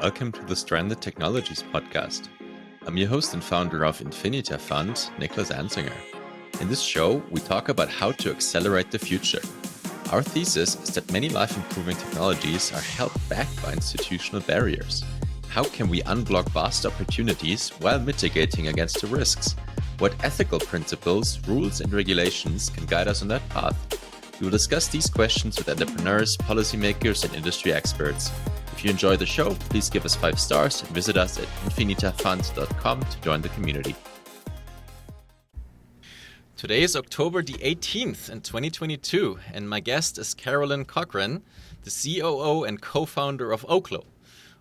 Welcome to the Stranded Technologies podcast. I'm your host and founder of Infinita Fund, Niklas Ansinger. In this show, we talk about how to accelerate the future. Our thesis is that many life-improving technologies are held back by institutional barriers. How can we unblock vast opportunities while mitigating against the risks? What ethical principles, rules, and regulations can guide us on that path? We will discuss these questions with entrepreneurs, policymakers, and industry experts. If you enjoy the show, please give us 5 stars and visit us at infinitafund.com to join the community. Today is October the 18th in 2022, and my guest is Caroline Cochran, the COO and co-founder of Oklo.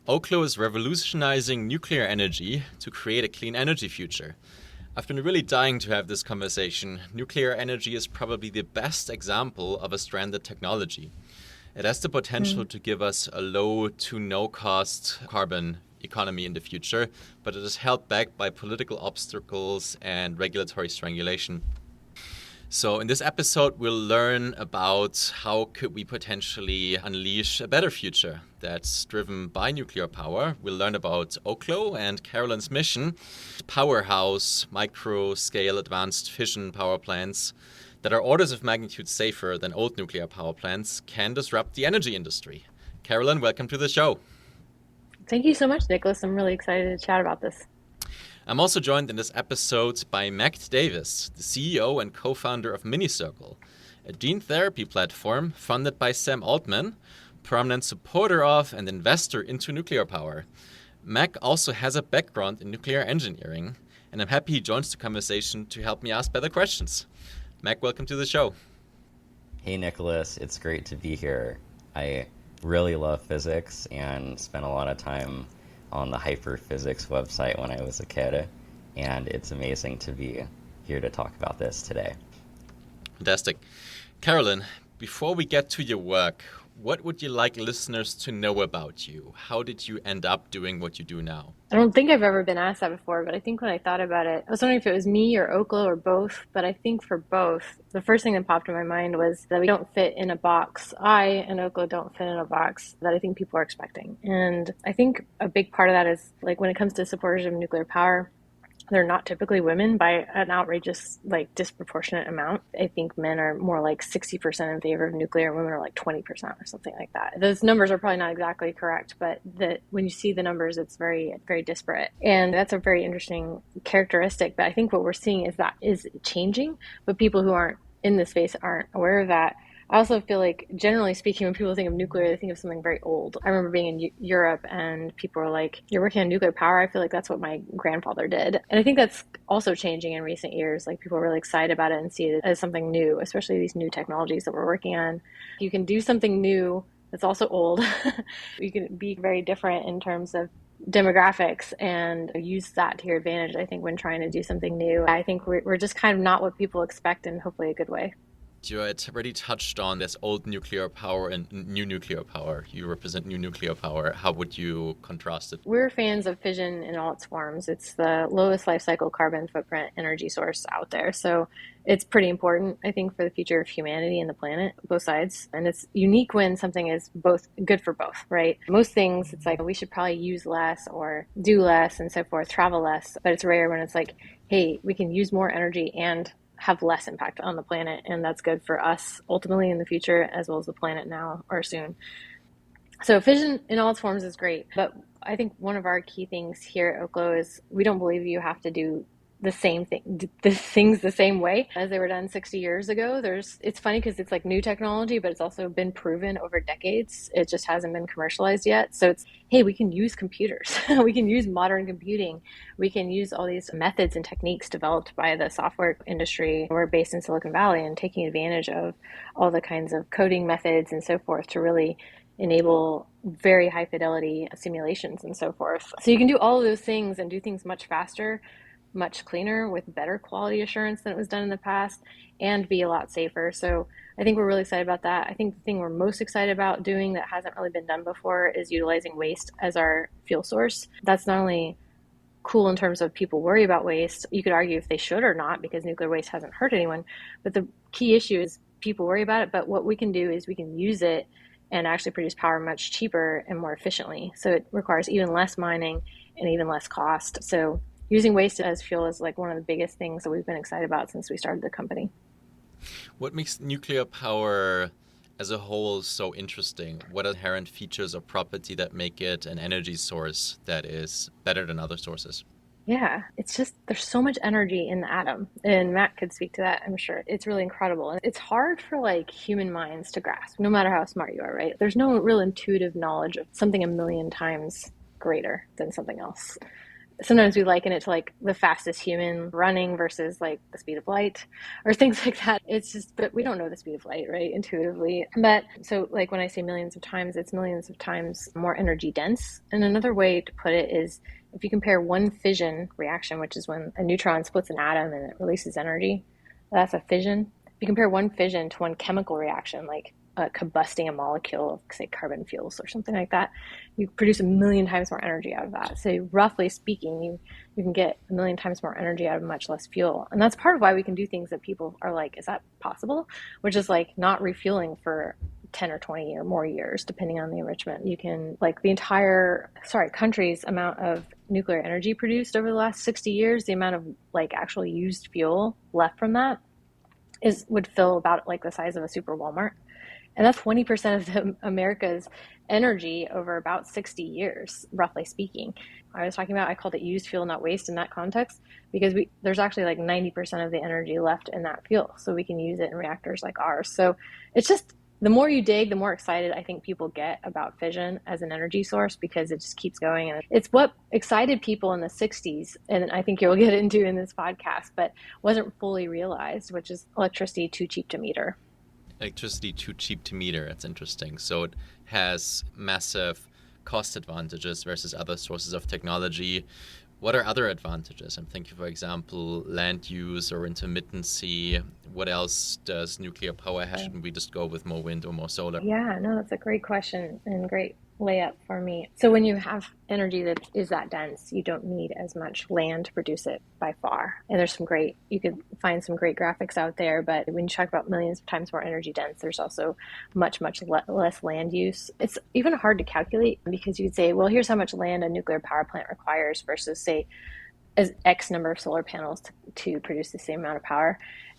Oklo is revolutionizing nuclear energy to create a clean energy future. I've been really dying to have this conversation. Nuclear energy is probably the best example of a stranded technology. It has the potential to give us a low to no cost carbon economy in the future, but it is held back by political obstacles and regulatory strangulation. So in this episode, we'll learn about how could we potentially unleash a better future that's driven by nuclear power. We'll learn about Oklo and Caroline's mission, powerhouse, micro-scale advanced fission power plants that are orders of magnitude safer than old nuclear power plants can disrupt the energy industry. Caroline, welcome to the show. Thank you so much, Niklas. I'm really excited to chat about this. I'm also joined in this episode by Matt Davis, the CEO and co-founder of Minicircle, a gene therapy platform funded by Sam Altman, prominent supporter of and investor into nuclear power. Mac also has a background in nuclear engineering, and I'm happy he joins the conversation to help me ask better questions. Mac, welcome to the show. Hey, Nicholas. It's great to be here. I really love physics and spent a lot of time on the hyperphysics website when I was a kid, and it's amazing to be here to talk about this today. Fantastic. Caroline, before we get to your work, what would you like listeners to know about you? How did you end up doing what you do now? I don't think I've ever been asked that before, but I think when I thought about it, I was wondering if it was me or Oklo or both, but I think for both, the first thing that popped in my mind was that we don't fit in a box. I and Oklo don't fit in a box that I think people are expecting. And I think a big part of that is, like, when it comes to supporters of nuclear power, they're not typically women by an outrageous, disproportionate amount. I think men are more like 60% in favor of nuclear, and women are like 20% or something like that. Those numbers are probably not exactly correct, but when you see the numbers, it's very, very disparate. And that's a very interesting characteristic. But I think what we're seeing is that is changing, but people who aren't in this space aren't aware of that. I also feel like, generally speaking, when people think of nuclear, they think of something very old. I remember being in Europe and people were like, you're working on nuclear power? I feel like that's what my grandfather did. And I think that's also changing in recent years. Like, people are really excited about it and see it as something new, especially these new technologies that we're working on. You can do something new that's also old. You can be very different in terms of demographics and use that to your advantage, I think, when trying to do something new. I think we're just kind of not what people expect in hopefully a good way. You had already touched on this old nuclear power and new nuclear power. You represent new nuclear power. How would you contrast it? We're fans of fission in all its forms. It's the lowest life cycle carbon footprint energy source out there. So it's pretty important, I think, for the future of humanity and the planet, both sides. And it's unique when something is both good for both, right? Most things, it's like, we should probably use less or do less and so forth, travel less. But it's rare when it's like, hey, we can use more energy and have less impact on the planet, and that's good for us ultimately in the future as well as the planet now or soon. So fission in all its forms is great, but I think one of our key things here at Oklo is we don't believe you have to do the same thing, the things the same way as they were done 60 years ago. It's funny because it's like new technology, but it's also been proven over decades. It just hasn't been commercialized yet. So it's, hey, we can use computers. We can use modern computing. We can use all these methods and techniques developed by the software industry. We're based in Silicon Valley and taking advantage of all the kinds of coding methods and so forth to really enable very high fidelity simulations and so forth. So you can do all of those things and do things much faster, much cleaner, with better quality assurance than it was done in the past, and be a lot safer. So I think we're really excited about that. I think the thing we're most excited about doing that hasn't really been done before is utilizing waste as our fuel source. That's not only cool in terms of people worry about waste. You could argue if they should or not, because nuclear waste hasn't hurt anyone. But the key issue is people worry about it. But what we can do is we can use it and actually produce power much cheaper and more efficiently. So it requires even less mining and even less cost. So using waste as fuel is like one of the biggest things that we've been excited about since we started the company. What makes nuclear power as a whole so interesting? What are inherent features or property that make it an energy source that is better than other sources? Yeah, it's just there's so much energy in the atom, and Matt could speak to that, I'm sure. It's really incredible. And it's hard for like human minds to grasp, no matter how smart you are, right? There's no real intuitive knowledge of something a million times greater than something else. Sometimes we liken it to like the fastest human running versus like the speed of light or things like that. It's just, but we don't know the speed of light, right? Intuitively. But so like when I say millions of times, it's millions of times more energy dense. And another way to put it is if you compare one fission reaction, which is when a neutron splits an atom and it releases energy, that's a fission. If you compare one fission to one chemical reaction, like combusting a molecule of, say, carbon fuels or something like that, you produce a million times more energy out of that. So roughly speaking, you can get a million times more energy out of much less fuel. And that's part of why we can do things that people are like, is that possible? Which is like not refueling for 10 or 20 or more years, depending on the enrichment. You can, like the entire, country's amount of nuclear energy produced over the last 60 years, the amount of like actually used fuel left from that would fill about like the size of a super Walmart. And that's 20% of America's energy over about 60 years, roughly speaking. I called it used fuel, not waste in that context, because there's actually like 90% of the energy left in that fuel. So we can use it in reactors like ours. So it's just, the more you dig, the more excited I think people get about fission as an energy source, because it just keeps going. And it's what excited people in the 60s, and I think you'll get into in this podcast, but wasn't fully realized, which is electricity too cheap to meter. Electricity too cheap to meter. That's interesting. So it has massive cost advantages versus other sources of technology. What are other advantages? I'm thinking, for example, land use or intermittency. What else does nuclear power have? Shouldn't we just go with more wind or more solar? Yeah, no, that's a great question and great layup for me. So when you have energy that is that dense, you don't need as much land to produce it by far. And you could find some great graphics out there, but when you talk about millions of times more energy dense, there's also much, much less land use. It's even hard to calculate, because you could say, well, here's how much land a nuclear power plant requires versus, say, as X number of solar panels to produce the same amount of power.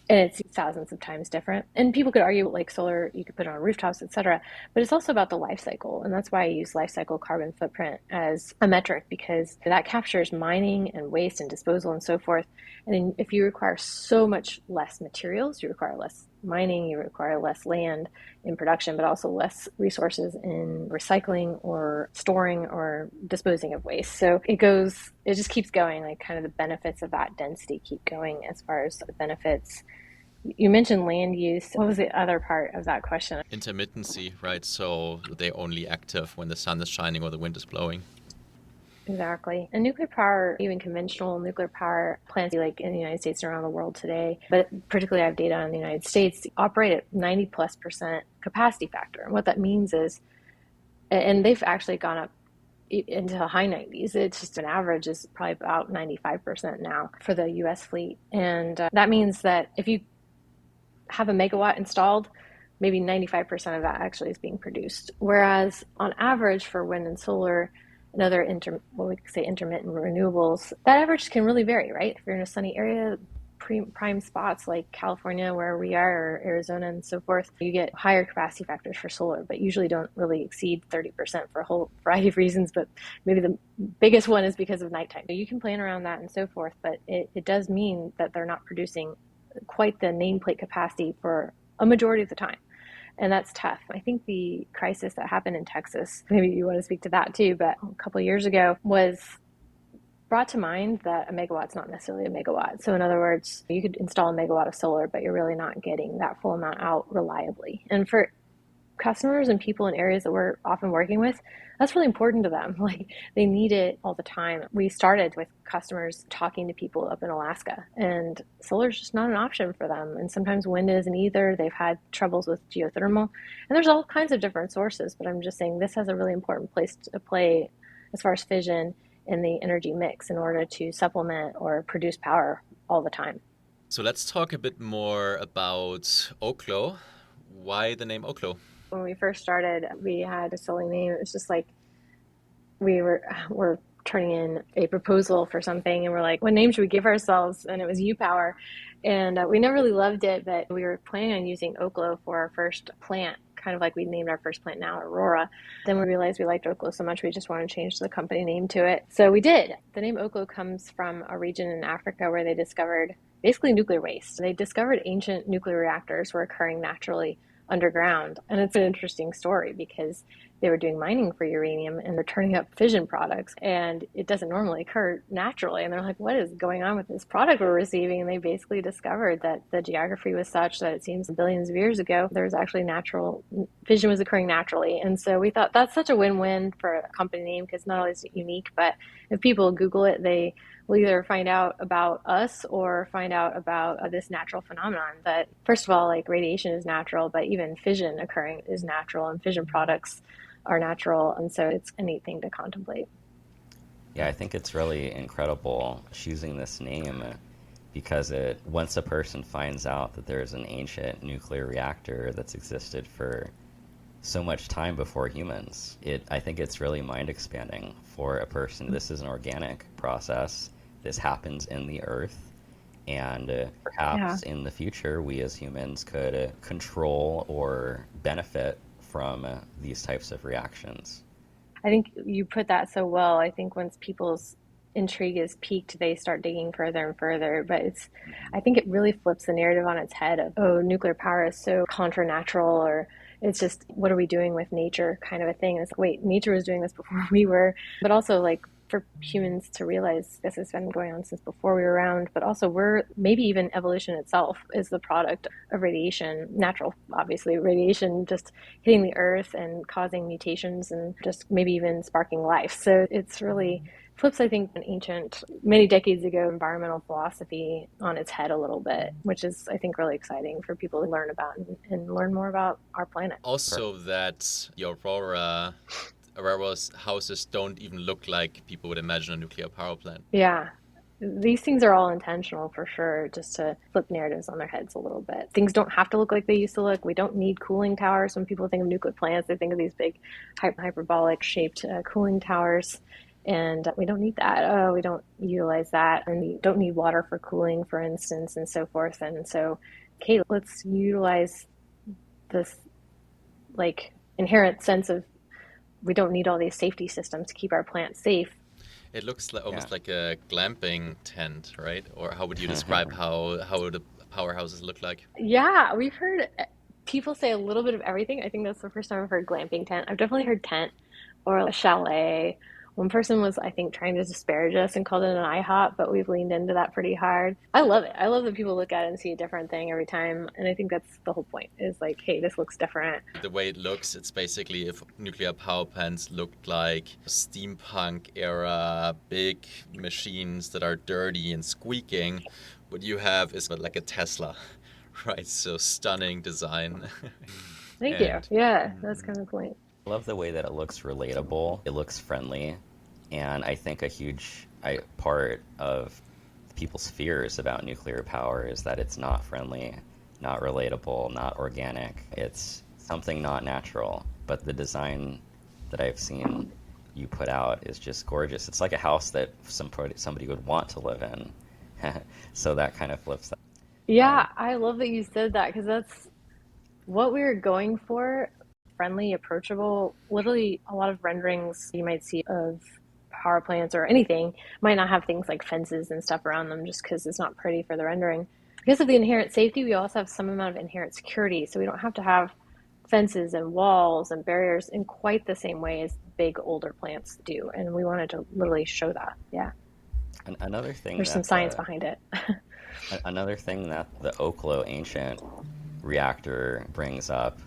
And it's thousands of times different. And people could argue like solar, you could put it on rooftops, etc. But it's also about the life cycle. And that's why I use life cycle carbon footprint as a metric, because that captures mining and waste and disposal and so forth. And then if you require so much less materials, you require less mining, you require less land in production, but also less resources in recycling or storing or disposing of waste. So it just keeps going, like kind of the benefits of that density keep going as far as the benefits. You mentioned land use. What was the other part of that question? Intermittency, right? So they're only active when the sun is shining or the wind is blowing. Exactly. And nuclear power, even conventional nuclear power plants like in the United States and around the world today, but particularly I have data on the United States, operate at 90+% capacity factor. And what that means is, and they've actually gone up into the high 90s. It's just an average is probably about 95% now for the US fleet. And that means that if you have a megawatt installed, maybe 95% of that actually is being produced. Whereas on average for wind and solar and other intermittent renewables, that average can really vary, right? If you're in a sunny area, prime spots like California where we are, or Arizona and so forth, you get higher capacity factors for solar, but usually don't really exceed 30% for a whole variety of reasons. But maybe the biggest one is because of nighttime. You can plan around that and so forth, but it does mean that they're not producing quite the nameplate capacity for a majority of the time. And that's tough. I think the crisis that happened in Texas, maybe you want to speak to that too, but a couple of years ago was brought to mind that a megawatt's not necessarily a megawatt. So in other words, you could install a megawatt of solar, but you're really not getting that full amount out reliably. And for customers and people in areas that we're often working with, that's really important to them. Like they need it all the time. We started with customers talking to people up in Alaska, and solar is just not an option for them. And sometimes wind isn't either. They've had troubles with geothermal, and there's all kinds of different sources. But I'm just saying this has a really important place to play as far as fission in the energy mix in order to supplement or produce power all the time. So let's talk a bit more about Oklo. Why the name Oklo? When we first started, we had a silly name. It was just like we're turning in a proposal for something, and we're like, what name should we give ourselves? And it was U-Power. And we never really loved it, but we were planning on using Oklo for our first plant, kind of like we named our first plant now Aurora. Then we realized we liked Oklo so much we just wanted to change the company name to it. So we did. The name Oklo comes from a region in Africa where they discovered basically nuclear waste. They discovered ancient nuclear reactors were occurring naturally underground. And it's an interesting story because they were doing mining for uranium and they're turning up fission products, and it doesn't normally occur naturally. And they're like, what is going on with this product we're receiving? And they basically discovered that the geography was such that it seems billions of years ago, there was actually natural fission was occurring naturally. And so we thought that's such a win-win for a company name because not only is it unique, but if people Google it, they will either find out about us or find out about this natural phenomenon that, first of all, like radiation is natural, but even fission occurring is natural, and fission products are natural. And so it's a neat thing to contemplate. Yeah, I think it's really incredible choosing this name because once a person finds out that there's an ancient nuclear reactor that's existed for so much time before humans, I think it's really mind expanding for a person. This is an organic process. This happens in the earth. And perhaps in the future, we as humans could control or benefit from these types of reactions. I think you put that so well. I think once people's intrigue is piqued, they start digging further and further. But I think it really flips the narrative on its head of, oh, nuclear power is so contra-natural, or it's just, what are we doing with nature kind of a thing. And it's like, wait, nature was doing this before we were. But also, like, for humans to realize this has been going on since before we were around, but also maybe even evolution itself is the product of radiation, natural, obviously, radiation just hitting the earth and causing mutations and just maybe even sparking life. So it's really flips, I think, an ancient, many decades ago, environmental philosophy on its head a little bit, which is, I think, really exciting for people to learn about and learn more about our planet. Also that the Aurora houses don't even look like people would imagine a nuclear power plant. Yeah. These things are all intentional for sure, just to flip narratives on their heads a little bit. Things don't have to look like they used to look. We don't need cooling towers. When people think of nuclear plants, they think of these big hyperbolic shaped cooling towers. And we don't need that. We don't utilize that. And we don't need water for cooling, for instance, and so forth. And so, okay, let's utilize this like inherent sense of we don't need all these safety systems to keep our plants safe. It looks almost like a glamping tent, right? Or how would you describe how the powerhouses look like? Yeah, we've heard people say a little bit of everything. I think that's the first time I've heard glamping tent. I've definitely heard tent or a chalet. One person was, I think, trying to disparage us and called it an IHOP, but we've leaned into that pretty hard. I love it. I love that people look at it and see a different thing every time. And I think that's the whole point, is like, hey, this looks different. The way it looks, it's basically if nuclear power plants looked like steampunk era big machines that are dirty and squeaking, what you have is like a Tesla, right? So stunning design. Thank you. Yeah, that's kind of the point. I love the way that it looks relatable. It looks friendly. And I think a huge part of people's fears about nuclear power is that it's not friendly, not relatable, not organic. It's something not natural. But the design that I've seen you put out is just gorgeous. It's like a house that somebody would want to live in. So that kind of flips that. Yeah, I love that you said that, because that's what we were going for. Friendly, approachable. Literally, a lot of renderings you might see of power plants or anything might not have things like fences and stuff around them just because it's not pretty for the rendering. Because of the inherent safety, we also have some amount of inherent security, so we don't have to have fences and walls and barriers in quite the same way as big older plants do. And we wanted to literally show that. Yeah. And another thing, there's some science behind it. Another thing that the Oklo ancient reactor brings up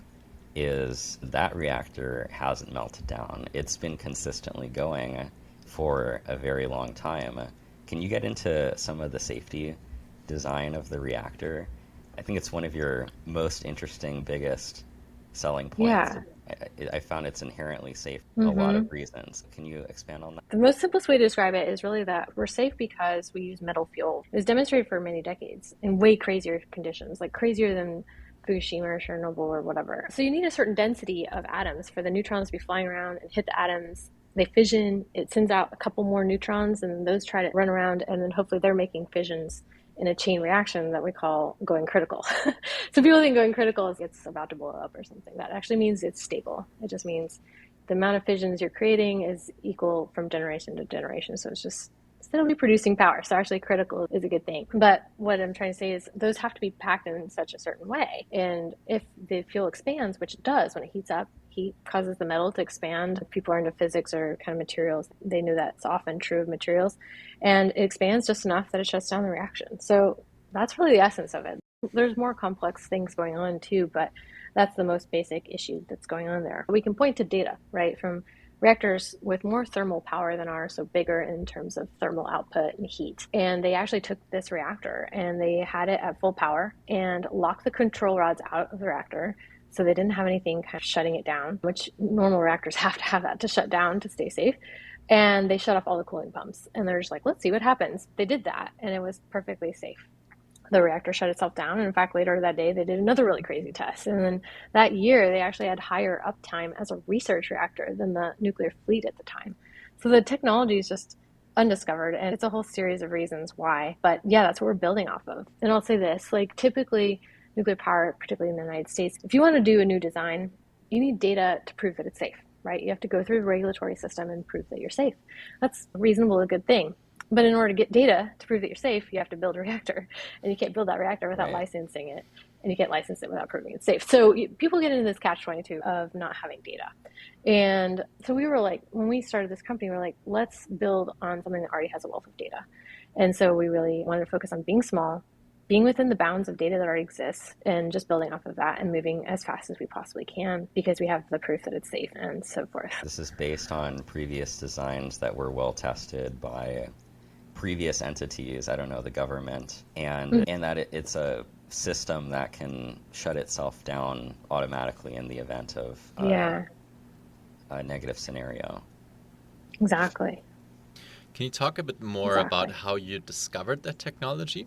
is that reactor hasn't melted down. It's been consistently going for a very long time. Can you get into some of the safety design of the reactor? I think it's one of your most interesting, biggest selling points. Yeah. I found it's inherently safe for a lot of reasons. Can you expand on that? The most simplest way to describe it is really that we're safe because we use metal fuel. It was demonstrated for many decades in way crazier conditions, like crazier than Fukushima or Chernobyl or whatever. So you need a certain density of atoms for the neutrons to be flying around and hit the atoms. They fission, it sends out a couple more neutrons, and those try to run around, and then hopefully they're making fissions in a chain reaction that we call going critical. So people think going critical is it's about to blow up or something. That actually means it's stable. It just means the amount of fissions you're creating is equal from generation to generation. So it's just steadily producing power. So actually critical is a good thing. But what I'm trying to say is those have to be packed in such a certain way. And if the fuel expands, which it does when it heats up, heat causes the metal to expand. If people are into physics or kind of materials, they know that's often true of materials. And it expands just enough that it shuts down the reaction. So that's really the essence of it. There's more complex things going on too, but that's the most basic issue that's going on there. We can point to data, right, from reactors with more thermal power than ours, so bigger in terms of thermal output and heat. And they actually took this reactor and they had it at full power and locked the control rods out of the reactor. So they didn't have anything kind of shutting it down, which normal reactors have to have that to shut down to stay safe. And they shut off all the cooling pumps. And they're just like, let's see what happens. They did that and it was perfectly safe. The reactor shut itself down. And in fact, later that day, they did another really crazy test. And then that year, they actually had higher uptime as a research reactor than the nuclear fleet at the time. So the technology is just undiscovered, and it's a whole series of reasons why. But yeah, that's what we're building off of. And I'll say this, like typically nuclear power, particularly in the United States, if you want to do a new design, you need data to prove that it's safe, right? You have to go through the regulatory system and prove that you're safe. That's reasonable, a good thing. But in order to get data to prove that you're safe, you have to build a reactor. And you can't build that reactor without licensing it. And you can't license it without proving it's safe. So people get into this catch-22 of not having data. And so we were like, when we started this company, we were like, let's build on something that already has a wealth of data. And so we really wanted to focus on being small, being within the bounds of data that already exists, and just building off of that and moving as fast as we possibly can because we have the proof that it's safe and so forth. This is based on previous designs that were well tested by previous entities, I don't know, the government, and that it's a system that can shut itself down automatically in the event of a negative scenario. Exactly. Can you talk a bit more about how you discovered that technology?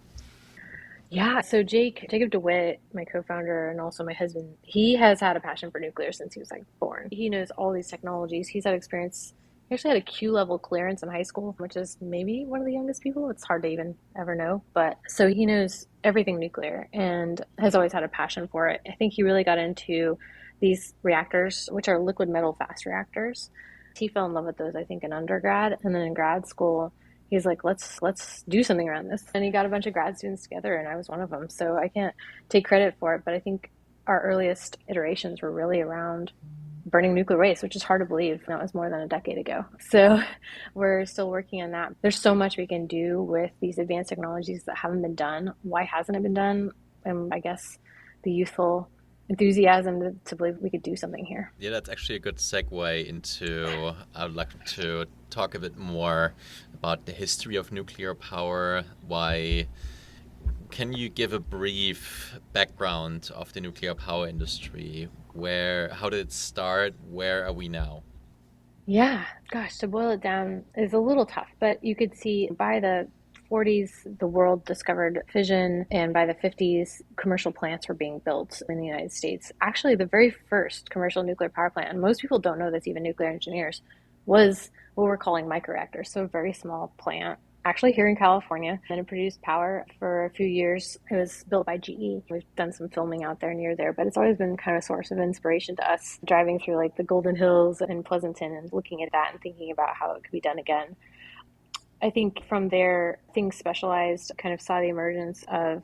Yeah, so Jacob DeWitt, my co-founder and also my husband, he has had a passion for nuclear since he was like born. He knows all these technologies. He's had experience. He actually had a Q level clearance in high school, which is maybe one of the youngest people. It's hard to even ever know. But so he knows everything nuclear and has always had a passion for it. I think he really got into these reactors, which are liquid metal fast reactors. He fell in love with those, I think, in undergrad. And then in grad school, he's like, let's do something around this. And he got a bunch of grad students together, and I was one of them. So I can't take credit for it, but I think our earliest iterations were really around burning nuclear waste, which is hard to believe. That was more than a decade ago. So we're still working on that. There's so much we can do with these advanced technologies that haven't been done. Why hasn't it been done? And I guess the youthful enthusiasm to believe we could do something here. Yeah, that's actually a good segue into, I would like to talk a bit more about the history of nuclear power. Can you give a brief background of the nuclear power industry? How did it start? Where are we now? Yeah, gosh, to boil it down is a little tough, but you could see by the 40s, the world discovered fission, and by the 50s, commercial plants were being built in the United States. Actually, the very first commercial nuclear power plant, and most people don't know this, even nuclear engineers, was what we're calling microreactors, so a very small plant, actually here in California, and it produced power for a few years. It was built by GE. We've done some filming out there near there, but it's always been kind of a source of inspiration to us, driving through like the Golden Hills and Pleasanton and looking at that and thinking about how it could be done again. I think from there, things specialized, kind of saw the emergence of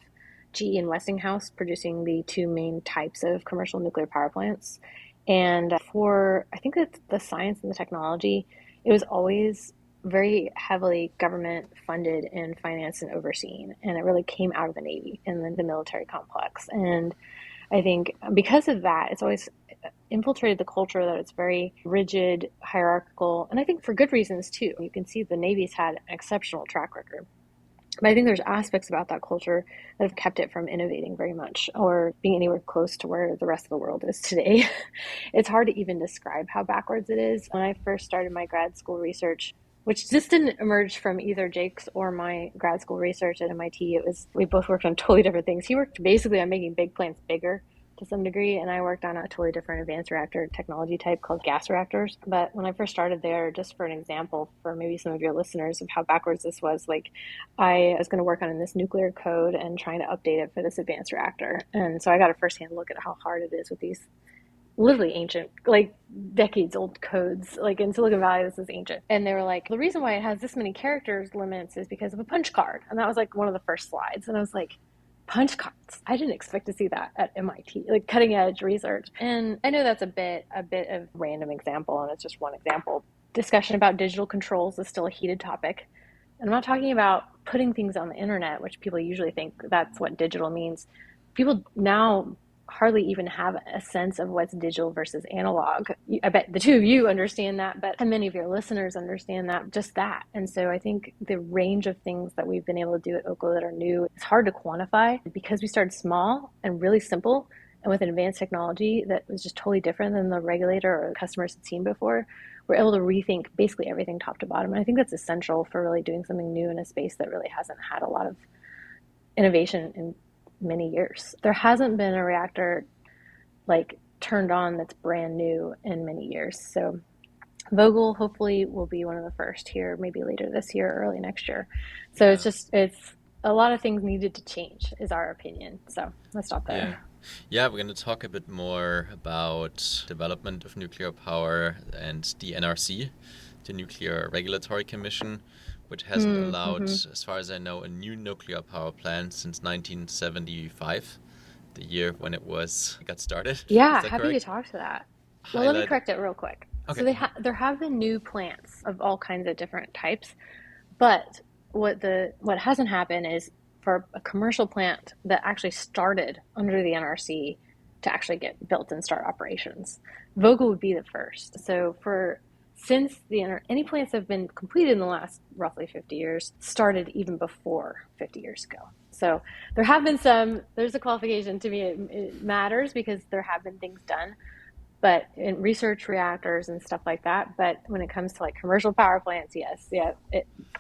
GE and Westinghouse producing the two main types of commercial nuclear power plants. And for, I think that the science and the technology, it was always very heavily government funded and financed and overseen. And it really came out of the Navy and the military complex. And I think because of that, it's always infiltrated the culture that it's very rigid, hierarchical, and I think for good reasons too. You can see the Navy's had an exceptional track record. But I think there's aspects about that culture that have kept it from innovating very much or being anywhere close to where the rest of the world is today. It's hard to even describe how backwards it is. When I first started my grad school research, which just didn't emerge from either Jake's or my grad school research at MIT. We both worked on totally different things. He worked basically on making big plants bigger, to some degree, and I worked on a totally different advanced reactor technology type called gas reactors. But when I first started there, just for an example, for maybe some of your listeners of how backwards this was, like I was going to work on this nuclear code and trying to update it for this advanced reactor. And so I got a firsthand look at how hard it is with these literally ancient, like decades old codes. Like in Silicon Valley, this is ancient. And they were like, the reason why it has this many characters limits is because of a punch card. And that was like one of the first slides. And I was like, punch cards. I didn't expect to see that at MIT, like cutting edge research. And I know that's a bit of random example, and it's just one example. Discussion about digital controls is still a heated topic. And I'm not talking about putting things on the internet, which people usually think that's what digital means. People now hardly even have a sense of what's digital versus analog. I bet the two of you understand that, but many of your listeners understand that, just that. And so I think the range of things that we've been able to do at Oklo that are new, it's hard to quantify because we started small and really simple and with an advanced technology that was just totally different than the regulator or customers had seen before. We're able to rethink basically everything top to bottom. And I think that's essential for really doing something new in a space that really hasn't had a lot of innovation in many years. There hasn't been a reactor like turned on that's brand new in many years. So Vogtle hopefully will be one of the first here, maybe later this year, early next year. So it's a lot of things needed to change is our opinion. So let's stop there. Yeah, we're going to talk a bit more about development of nuclear power and the NRC, the Nuclear Regulatory Commission, which hasn't allowed, as far as I know, a new nuclear power plant since 1975, the year when it got started. Yeah, happy to talk to that. Well, let me correct it real quick. Okay. So there have been new plants of all kinds of different types, but what hasn't happened is for a commercial plant that actually started under the NRC to actually get built and start operations. Vogtle would be the first. So since any plants that have been completed in the last roughly 50 years started even before 50 years ago. So there have been there's a qualification to me. It matters because there have been things done, but in research reactors and stuff like that. But when it comes to like commercial power plants,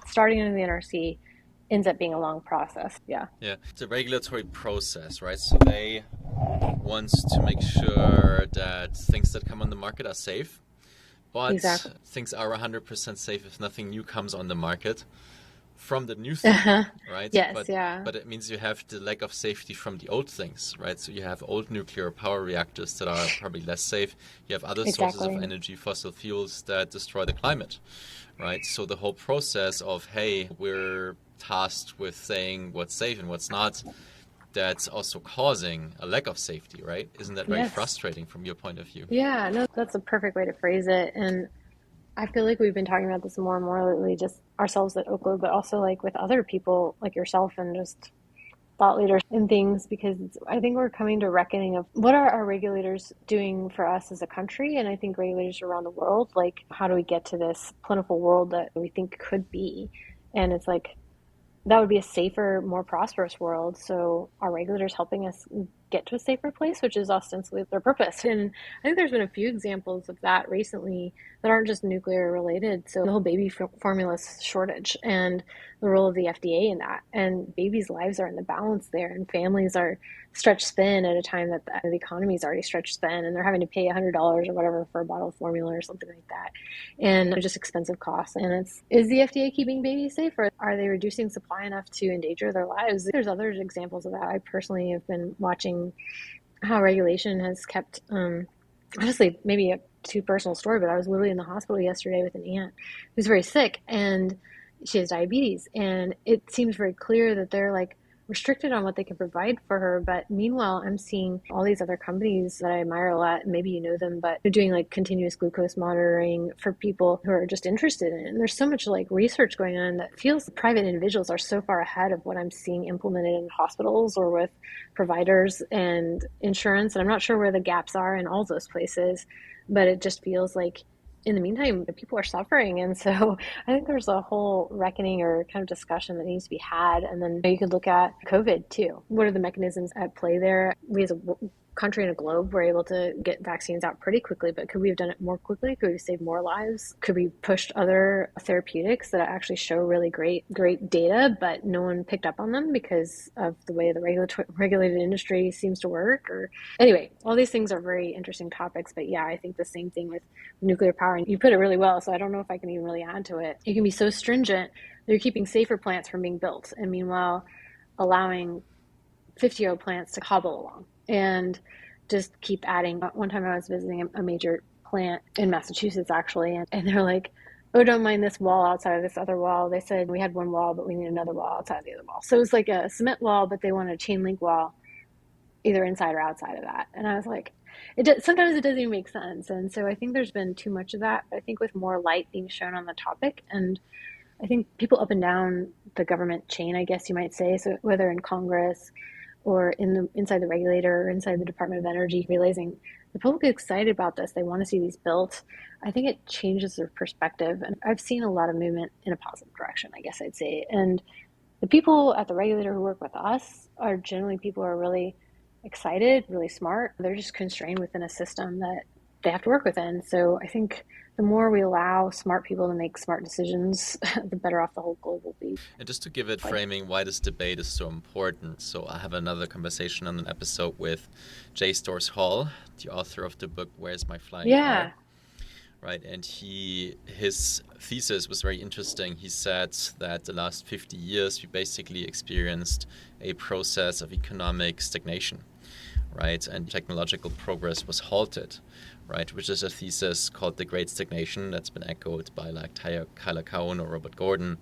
starting in the NRC ends up being a long process. Yeah. It's a regulatory process, right? So they want to make sure that things that come on the market are safe. But exactly. Things are 100% safe if nothing new comes on the market from the new thing, right? Yes, But it means you have the lack of safety from the old things, right? So you have old nuclear power reactors that are probably less safe. You have other sources of energy, fossil fuels that destroy the climate, right? So the whole process of, hey, we're tasked with saying what's safe and what's not, that's also causing a lack of safety, right? Isn't that very frustrating from your point of view? Yeah, no, that's a perfect way to phrase it. And I feel like we've been talking about this more and more lately, just ourselves at Oklo, but also like with other people like yourself and just thought leaders and things, because I think we're coming to reckoning of what are our regulators doing for us as a country. And I think regulators around the world, like how do we get to this plentiful world that we think could be? And it's like, that would be a safer, more prosperous world. So our regulators helping us get to a safer place, which is ostensibly their purpose. And I think there's been a few examples of that recently that aren't just nuclear related. So the whole baby formula shortage and the role of the FDA in that. And babies' lives are in the balance there, and families are stretched thin at a time that the economy is already stretched thin, and they're having to pay $100 or whatever for a bottle of formula or something like that. And they're just expensive costs. And is the FDA keeping babies safe, or are they reducing supply enough to endanger their lives? There's other examples of that. I personally have been watching how regulation has kept, honestly, maybe a too personal story, but I was literally in the hospital yesterday with an aunt who's very sick, and she has diabetes, and it seems very clear that they're like restricted on what they can provide for her. But meanwhile, I'm seeing all these other companies that I admire a lot, maybe you know them, but they're doing like continuous glucose monitoring for people who are just interested in it. And there's so much like research going on that feels private individuals are so far ahead of what I'm seeing implemented in hospitals or with providers and insurance. And I'm not sure where the gaps are in all those places, but it just feels like in the meantime, people are suffering. And so I think there's a whole reckoning or kind of discussion that needs to be had. And then you could look at COVID too. What are the mechanisms at play there? We as a country and a globe were able to get vaccines out pretty quickly, but could we have done it more quickly? Could we have saved more lives? Could we pushed other therapeutics that actually show really great data, but no one picked up on them because of the way the regulated industry seems to work? Or anyway, all these things are very interesting topics. But yeah, I think the same thing with nuclear power. And you put it really well, so I don't know if I can even really add to it. You can be so stringent that you're keeping safer plants from being built, and meanwhile allowing 50-year-old plants to hobble along and just keep adding. One time I was visiting a major plant in Massachusetts, actually, and they're like, oh, don't mind this wall outside of this other wall. They said we had one wall, but we need another wall outside of the other wall. So it was like a cement wall, but they wanted a chain link wall either inside or outside of that. And I was like, sometimes it doesn't even make sense. And so I think there's been too much of that. I think with more light being shown on the topic, and I think people up and down the government chain, I guess you might say, so whether in Congress or inside the regulator or inside the Department of Energy, realizing the public is excited about this. They want to see these built. I think it changes their perspective. And I've seen a lot of movement in a positive direction, I guess I'd say. And the people at the regulator who work with us are generally people who are really excited, really smart. They're just constrained within a system that they have to work within. So I think the more we allow smart people to make smart decisions, the better off the whole globe will be. And just to give it framing why this debate is so important, so I have another conversation on an episode with J. Storrs Hall, the author of the book Where's My Flying Car? Right, and his thesis was very interesting. He said that the last 50 years we basically experienced a process of economic stagnation, right, and technological progress was halted, right, which is a thesis called the Great Stagnation that's been echoed by like Tyler Cowen or Robert Gordon,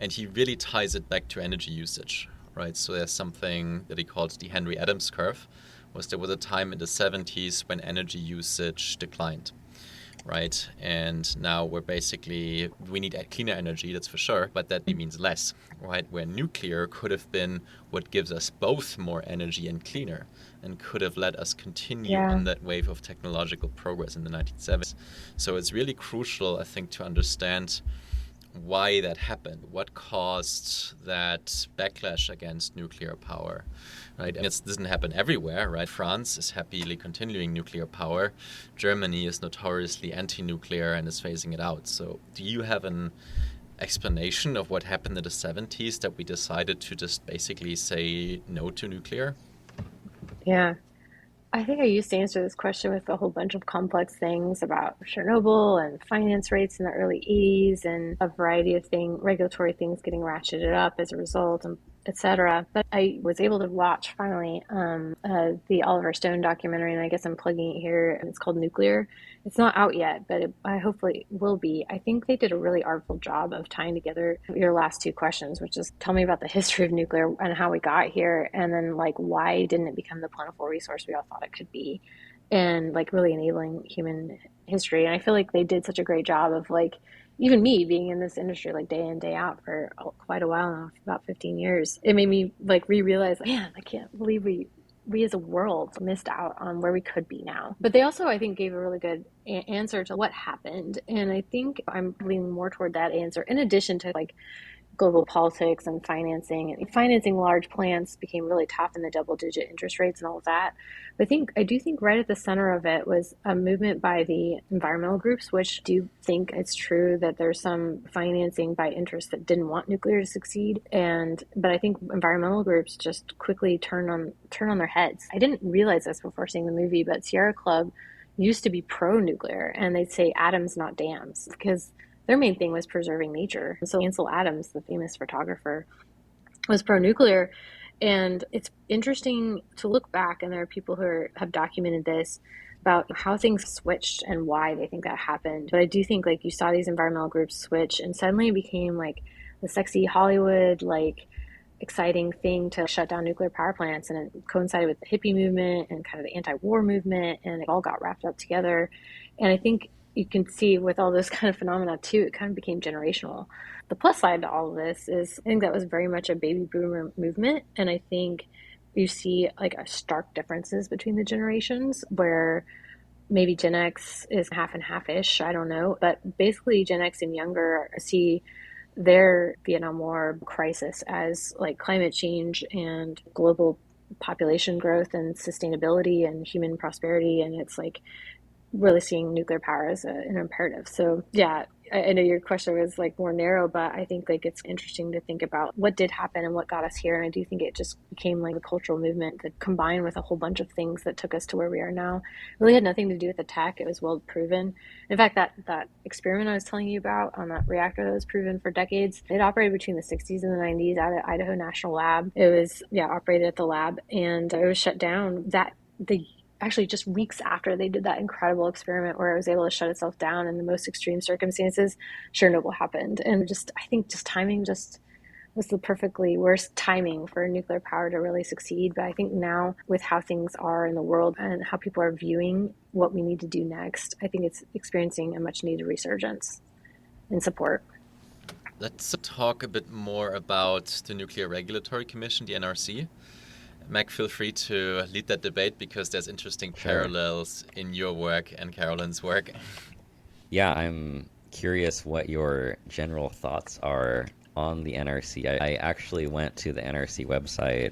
and he really ties it back to energy usage, right? So there's something that he calls the Henry Adams curve. There was a time in the 70s when energy usage declined, right? And now we need cleaner energy, that's for sure, but that means less, right? Where nuclear could have been what gives us both more energy and cleaner, and could have let us continue on that wave of technological progress in the 1970s. So it's really crucial, I think, to understand why that happened, what caused that backlash against nuclear power, right? And it doesn't happen everywhere, right? France is happily continuing nuclear power. Germany is notoriously anti-nuclear and is phasing it out. So do you have an explanation of what happened in the 70s that we decided to just basically say no to nuclear? Yeah. I think I used to answer this question with a whole bunch of complex things about Chernobyl and finance rates in the early 80s and a variety of regulatory things getting ratcheted up as a result, and et cetera. But I was able to watch finally the Oliver Stone documentary, and I guess I'm plugging it here. It's called Nuclear. It's not out yet, but I hopefully will be. I think they did a really artful job of tying together your last two questions, which is tell me about the history of nuclear and how we got here, and then like why didn't it become the plentiful resource we all thought it could be, and like really enabling human history. And I feel like they did such a great job of like even me being in this industry like day in, day out for quite a while now, about 15 years, it made me like realize, man, I can't believe we as a world missed out on where we could be now. But they also, I think, gave a really good answer to what happened. And I think I'm leaning more toward that answer in addition to like global politics and financing. And financing large plants became really tough in the double-digit interest rates and all of that. But I do think right at the center of it was a movement by the environmental groups, which do think it's true that there's some financing by interests that didn't want nuclear to succeed. But I think environmental groups just quickly turn on their heads. I didn't realize this before seeing the movie, but Sierra Club used to be pro-nuclear, and they'd say atoms, not dams, because their main thing was preserving nature. So Ansel Adams, the famous photographer, was pro-nuclear. And it's interesting to look back, and there are people who have documented this about how things switched and why they think that happened. But I do think like you saw these environmental groups switch, and suddenly it became like the sexy Hollywood, like exciting thing to shut down nuclear power plants. And it coincided with the hippie movement and kind of the anti-war movement, and it all got wrapped up together. And I think you can see with all this kind of phenomena too, it kind of became generational. The plus side to all of this is I think that was very much a baby boomer movement. And I think you see like a stark differences between the generations where maybe Gen X is half and half-ish, I don't know. But basically Gen X and younger see their Vietnam War crisis as like climate change and global population growth and sustainability and human prosperity. And it's like really seeing nuclear power as an imperative. So yeah, I know your question was like more narrow, but I think like it's interesting to think about what did happen and what got us here. And I do think it just became like a cultural movement that combined with a whole bunch of things that took us to where we are now. It really had nothing to do with the tech. It was well proven. In fact, that experiment I was telling you about on that reactor that was proven for decades, it operated between the 60s and the 90s out at Idaho National Lab. It was, operated at the lab, and it was shut down actually just weeks after they did that incredible experiment where it was able to shut itself down in the most extreme circumstances. Chernobyl happened. And I think timing was the perfectly worst timing for nuclear power to really succeed. But I think now with how things are in the world and how people are viewing what we need to do next, I think it's experiencing a much needed resurgence in support. Let's talk a bit more about the Nuclear Regulatory Commission, the NRC. Mac, feel free to lead that debate because there's interesting parallels in your work and Caroline's work. Yeah, I'm curious what your general thoughts are on the NRC. I actually went to the NRC website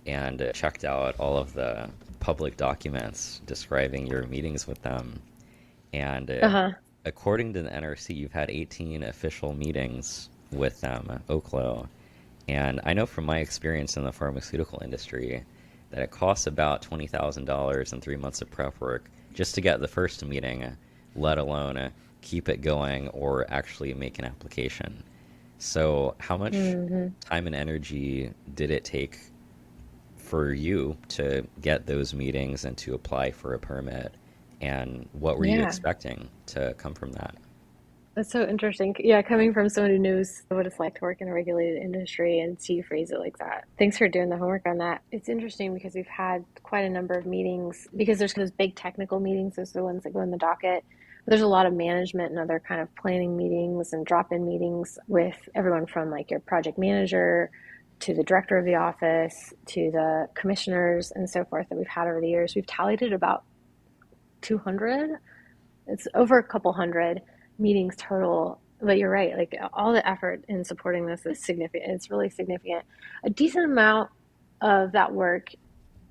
and checked out all of the public documents describing your meetings with them. And according to the NRC, you've had 18 official meetings with them, Oklo. And I know from my experience in the pharmaceutical industry that it costs about $20,000 in 3 months of prep work just to get the first meeting, let alone keep it going or actually make an application. So how much time and energy did it take for you to get those meetings and to apply for a permit? And what were you expecting to come from that? That's so interesting. Yeah, coming from someone who knows what it's like to work in a regulated industry and see you phrase it like that. Thanks for doing the homework on that. It's interesting because we've had quite a number of meetings because there's those big technical meetings, those are the ones that go in the docket. But there's a lot of management and other kind of planning meetings and drop-in meetings with everyone from like your project manager to the director of the office to the commissioners and so forth that we've had over the years. We've tallied it about 200. It's over a couple hundred meetings total, but you're right, like all the effort in supporting this is significant. It's really significant. A decent amount of that work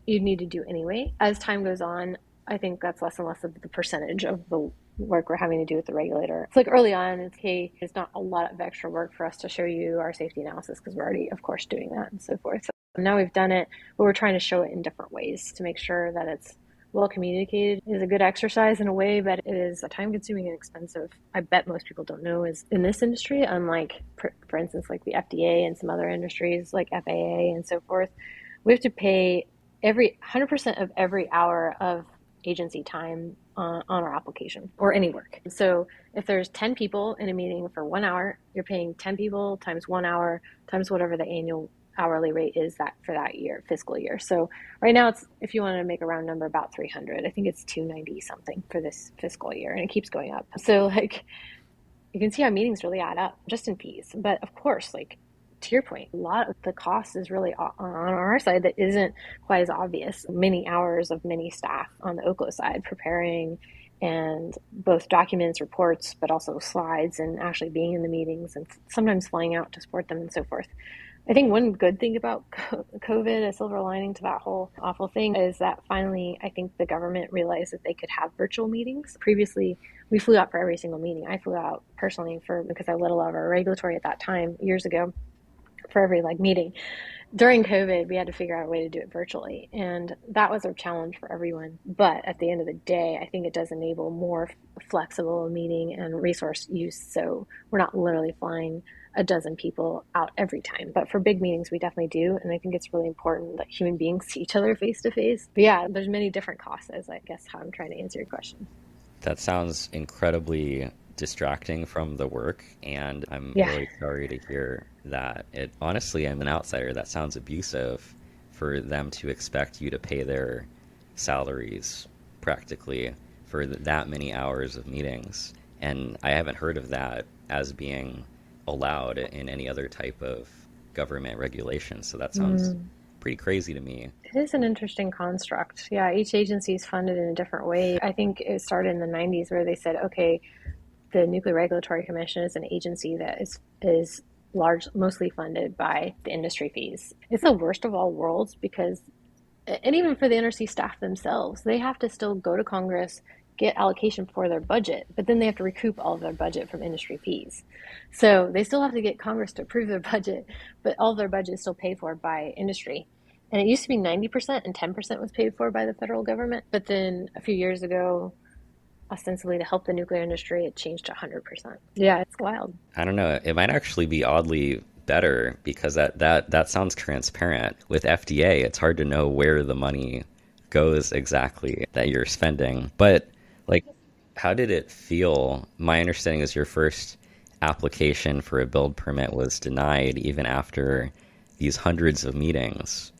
you need to do anyway. As time goes on, I think that's less and less of the percentage of the work we're having to do with the regulator. It's like early on, it's not a lot of extra work for us to show you our safety analysis because we're already, of course, doing that and so forth. So now we've done it, but we're trying to show it in different ways to make sure that it's well communicated. Is a good exercise in a way, but it is time consuming and expensive. I bet most people don't know is in this industry, unlike for instance, like the FDA and some other industries like FAA and so forth, we have to pay 100% of every hour of agency time on our application or any work. So if there's 10 people in a meeting for 1 hour, you're paying 10 people times 1 hour times whatever the annual hourly rate is that for that year, fiscal year. So right now it's, if you wanted to make a round number, about 300. I think it's 290 something for this fiscal year, and it keeps going up. So like you can see how meetings really add up just in fees. But of course, like to your point, a lot of the cost is really on our side that isn't quite as obvious. Many hours of many staff on the Oklo side preparing and both documents, reports, but also slides and actually being in the meetings and sometimes flying out to support them and so forth. I think one good thing about COVID, a silver lining to that whole awful thing, is that finally I think the government realized that they could have virtual meetings. Previously, we flew out for every single meeting. I flew out personally because I led a lot of our regulatory at that time, years ago, for every meeting. During COVID, we had to figure out a way to do it virtually, and that was a challenge for everyone. But at the end of the day, I think it does enable more flexible meeting and resource use, so we're not literally flying a dozen people out every time. But for big meetings, we definitely do, and I think it's really important that human beings see each other face to face. But yeah, there's many different costs, as I guess how I'm trying to answer your question. That sounds incredibly distracting from the work, and I'm really sorry to hear that. Honestly, I'm an outsider. That sounds abusive for them to expect you to pay their salaries practically for that many hours of meetings. And I haven't heard of that as being allowed in any other type of government regulation. So that sounds pretty crazy to me. It is an interesting construct. Yeah, each agency is funded in a different way. I think it started in the 90s where they said, okay, the Nuclear Regulatory Commission is an agency that is mostly funded by the industry fees. It's the worst of all worlds because And even for the NRC staff themselves, they have to still go to Congress, get allocation for their budget, but then they have to recoup all of their budget from industry fees. So they still have to get Congress to approve their budget, but all of their budget is still paid for by industry. And it used to be 90% and 10% was paid for by the federal government. But then a few years ago, ostensibly to help the nuclear industry, it changed to 100%. Yeah, it's wild. I don't know. It might actually be oddly better because that sounds transparent. With FDA, it's hard to know where the money goes exactly that you're spending. But like, how did it feel? My understanding is your first application for a build permit was denied even after these hundreds of meetings.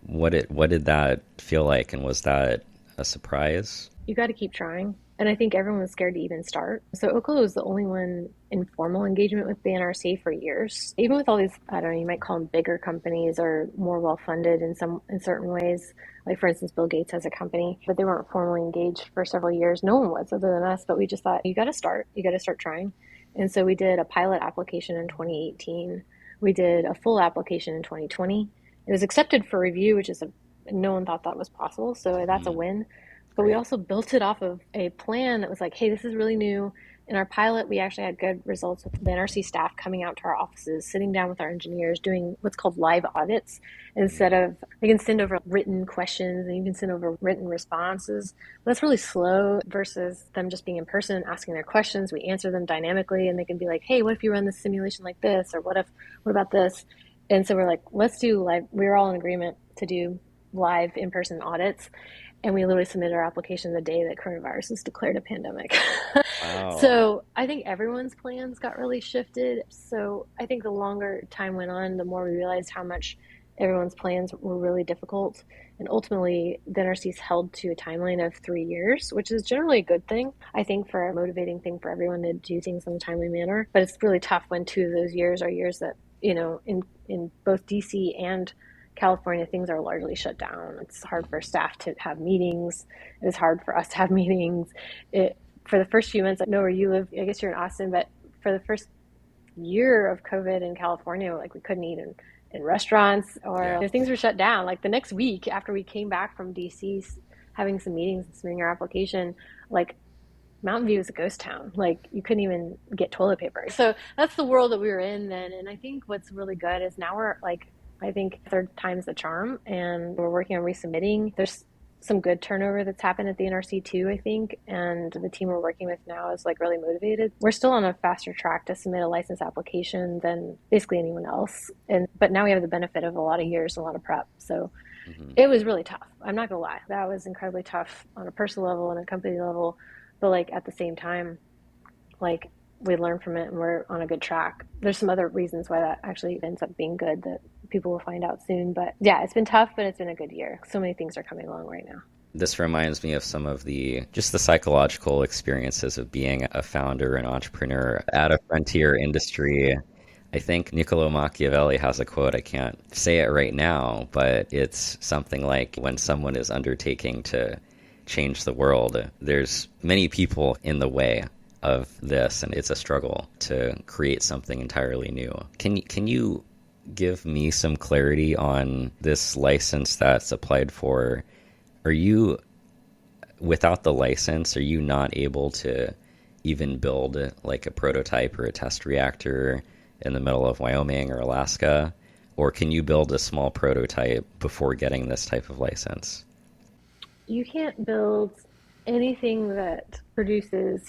What did that feel like, and was that a surprise? You got to keep trying. And I think everyone was scared to even start. So Oklo was the only one in formal engagement with the NRC for years. Even with all these, I don't know, you might call them bigger companies or more well-funded in certain ways. Like for instance, Bill Gates has a company, but they weren't formally engaged for several years. No one was other than us, but we just thought, you got to start trying. And so we did a pilot application in 2018. We did a full application in 2020. It was accepted for review, which is no one thought that was possible. So that's a win. But we also built it off of a plan that was like, hey, this is really new. In our pilot, we actually had good results with the NRC staff coming out to our offices, sitting down with our engineers, doing what's called live audits. Instead of, they can send over written questions and you can send over written responses. But that's really slow versus them just being in person, asking their questions. We answer them dynamically and they can be like, hey, what if you run this simulation like this? Or what about this? And so we're like, let's do live. We were all in agreement to do live in-person audits. And we literally submitted our application the day that coronavirus was declared a pandemic. Wow. So I think everyone's plans got really shifted. So I think the longer time went on, the more we realized how much everyone's plans were really difficult. And ultimately, the NRC's held to a timeline of 3 years, which is generally a good thing, I think, for a motivating thing for everyone to do things in a timely manner. But it's really tough when 2 of those years are years that, in both DC and California, things are largely shut down. It's hard for staff to have meetings. It's hard for us to have meetings. For the first few months, I know where you live, I guess you're in Austin, but for the first year of COVID in California, like we couldn't eat in restaurants or things were shut down. Like the next week after we came back from DC, having some meetings and submitting our application, like Mountain View is a ghost town. Like you couldn't even get toilet paper. So that's the world that we were in then. And I think what's really good is now we're like, I think third time's the charm, and we're working on resubmitting. There's some good turnover that's happened at the NRC too, I think, and the team we're working with now is like really motivated. We're still on a faster track to submit a license application than basically anyone else, but now we have the benefit of a lot of years, a lot of prep. So it was really tough. I'm not gonna lie, that was incredibly tough on a personal level and a company level, but like at the same time, like we learned from it and we're on a good track. There's some other reasons why that actually ends up being good that people will find out soon. But yeah, it's been tough, but it's been a good year. So many things are coming along right now. This reminds me of some of the psychological experiences of being a founder and entrepreneur at a frontier industry. I think Niccolo Machiavelli has a quote. I can't say it right now, but it's something like, when someone is undertaking to change the world, there's many people in the way of this, and it's a struggle to create something entirely new. Can you give me some clarity on this license that's applied for? Are you, without the license, are you not able to even build like a prototype or a test reactor in the middle of Wyoming or Alaska? Or can you build a small prototype before getting this type of license? You can't build anything that produces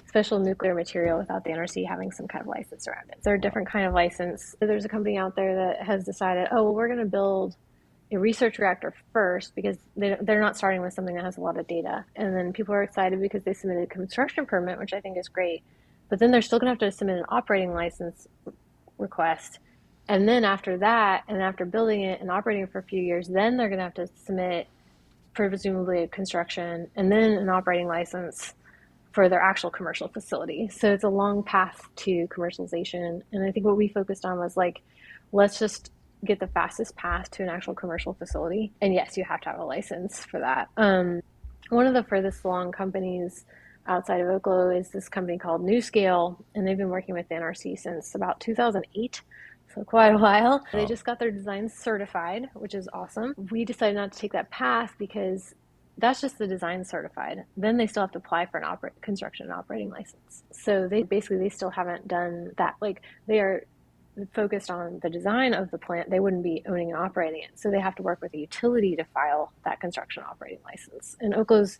special nuclear material without the NRC having some kind of license around it. There are different kind of license. There's a company out there that has decided, oh, well, we're going to build a research reactor first because they're not starting with something that has a lot of data. And then people are excited because they submitted a construction permit, which I think is great. But then they're still going to have to submit an operating license request. And then after that, and after building it and operating it for a few years, then they're going to have to submit presumably a construction and then an operating license for their actual commercial facility. So it's a long path to commercialization. And I think what we focused on was like, let's just get the fastest path to an actual commercial facility. And yes, you have to have a license for that. One of the furthest along companies outside of Oklo is this company called NewScale, and they've been working with the NRC since about 2008. so quite a while. Oh. They just got their design certified, which is awesome. We decided not to take that path because that's just the design certified. Then they still have to apply for an construction and operating license. So they still haven't done that. Like, they are focused on the design of the plant. They wouldn't be owning and operating it. So they have to work with a utility to file that construction operating license. And Oklo's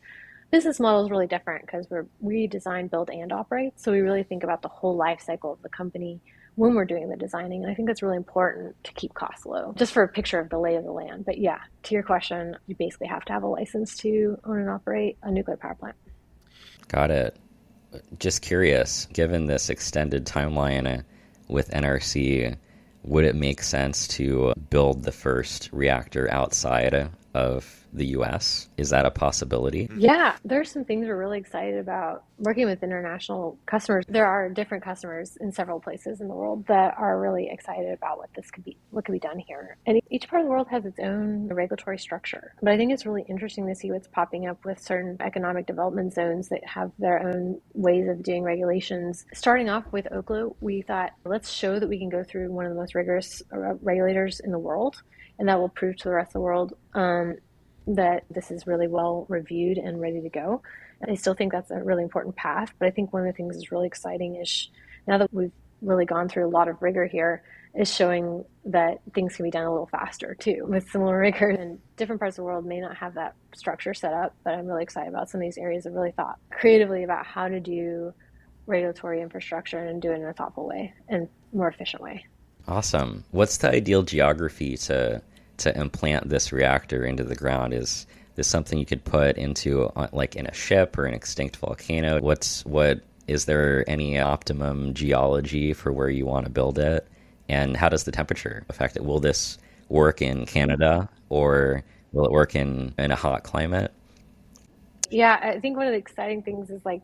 business model is really different because we design, build, and operate. So we really think about the whole life cycle of the company when we're doing the designing. And I think that's really important to keep costs low, just for a picture of the lay of the land. But yeah, to your question, you basically have to have a license to own and operate a nuclear power plant. Got it. Just curious, given this extended timeline with NRC, would it make sense to build the first reactor outside of the US? Is that a possibility? Yeah, there's some things we're really excited about working with international customers. There are different customers in several places in the world that are really excited about what could be done here. And each part of the world has its own regulatory structure. But I think it's really interesting to see what's popping up with certain economic development zones that have their own ways of doing regulations. Starting off with Oklo, we thought, let's show that we can go through one of the most rigorous regulators in the world, and that will prove to the rest of the world that this is really well reviewed and ready to go. And I still think that's a really important path, but I think one of the things that's really exciting is now that we've really gone through a lot of rigor here, is showing that things can be done a little faster too with similar rigor. And different parts of the world may not have that structure set up, but I'm really excited about some of these areas that really thought creatively about how to do regulatory infrastructure and do it in a thoughtful way and more efficient way. Awesome. What's the ideal geography to implant this reactor into the ground? Is this something you could put into like in a ship or an extinct volcano? Is there any optimum geology for where you want to build it? And how does the temperature affect it? Will this work in Canada or will it work in a hot climate? Yeah, I think one of the exciting things is like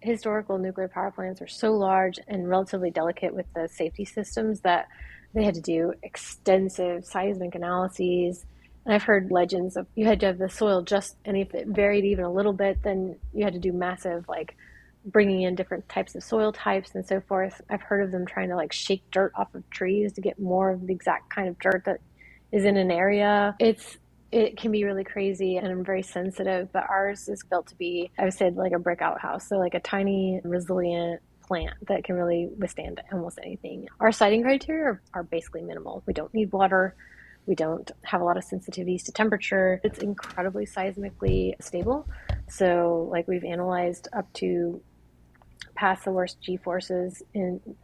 historical nuclear power plants are so large and relatively delicate with the safety systems that they had to do extensive seismic analyses. And I've heard legends of you had to have the soil and if it varied even a little bit, then you had to do massive, like, bringing in different types of soil types and so forth. I've heard of them trying to like shake dirt off of trees to get more of the exact kind of dirt that is in an area. It can be really crazy and I'm very sensitive, but ours is built to be, I would say, like a brick outhouse. So like a tiny, resilient plant that can really withstand almost anything. Our siting criteria are basically minimal. We don't need water. We don't have a lot of sensitivities to temperature. It's incredibly seismically stable. So like we've analyzed up to past the worst G-forces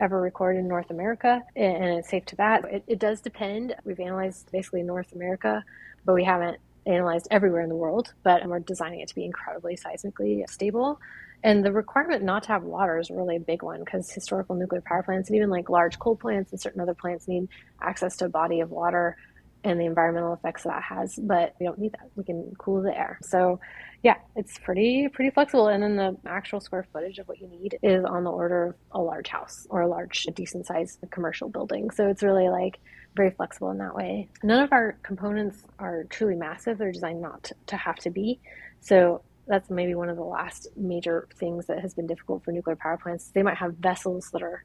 ever recorded in North America, and it's safe to that. It does depend. We've analyzed basically North America, but we haven't analyzed everywhere in the world, but we're designing it to be incredibly seismically stable. And the requirement not to have water is really a big one because historical nuclear power plants and even like large coal plants and certain other plants need access to a body of water and the environmental effects that has, but we don't need that. We can cool the air. So yeah, it's pretty flexible. And then the actual square footage of what you need is on the order of a large house or a decent sized commercial building. So it's really like very flexible in that way. None of our components are truly massive. They're designed not to have to be. So that's maybe one of the last major things that has been difficult for nuclear power plants. They might have vessels that are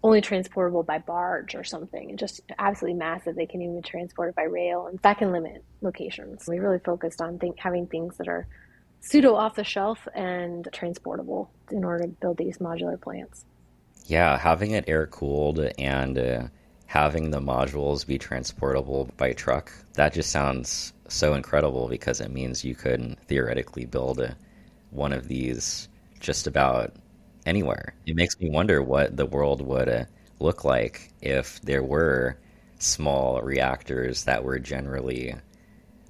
only transportable by barge or something, and just absolutely massive. They can even be transported by rail, and that can limit locations. We really focused on having things that are pseudo off the shelf and transportable in order to build these modular plants. Yeah, having it air cooled and having the modules be transportable by truck, that just sounds so incredible because it means you could theoretically build one of these just about anywhere. It makes me wonder what the world would look like if there were small reactors that were generally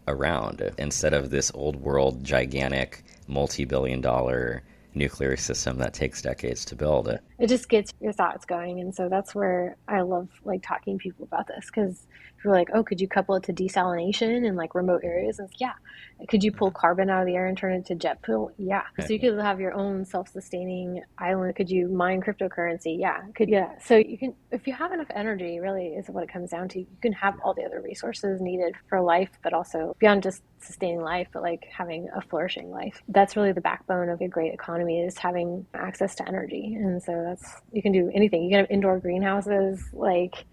around instead of this old world gigantic multi-billion-dollar nuclear system that takes decades to build. It just gets your thoughts going, and so that's where I love like talking to people about this, because if you're like, oh, could you couple it to desalination in like remote areas? And yeah. Could you pull carbon out of the air and turn it to jet fuel? Yeah. So you could have your own self-sustaining island. Could you mine cryptocurrency? Yeah. So you can, if you have enough energy, really is what it comes down to. You can have all the other resources needed for life, but also beyond just sustaining life, but like having a flourishing life. That's really the backbone of a great economy, is having access to energy. And so you can do anything. You can have indoor greenhouses, like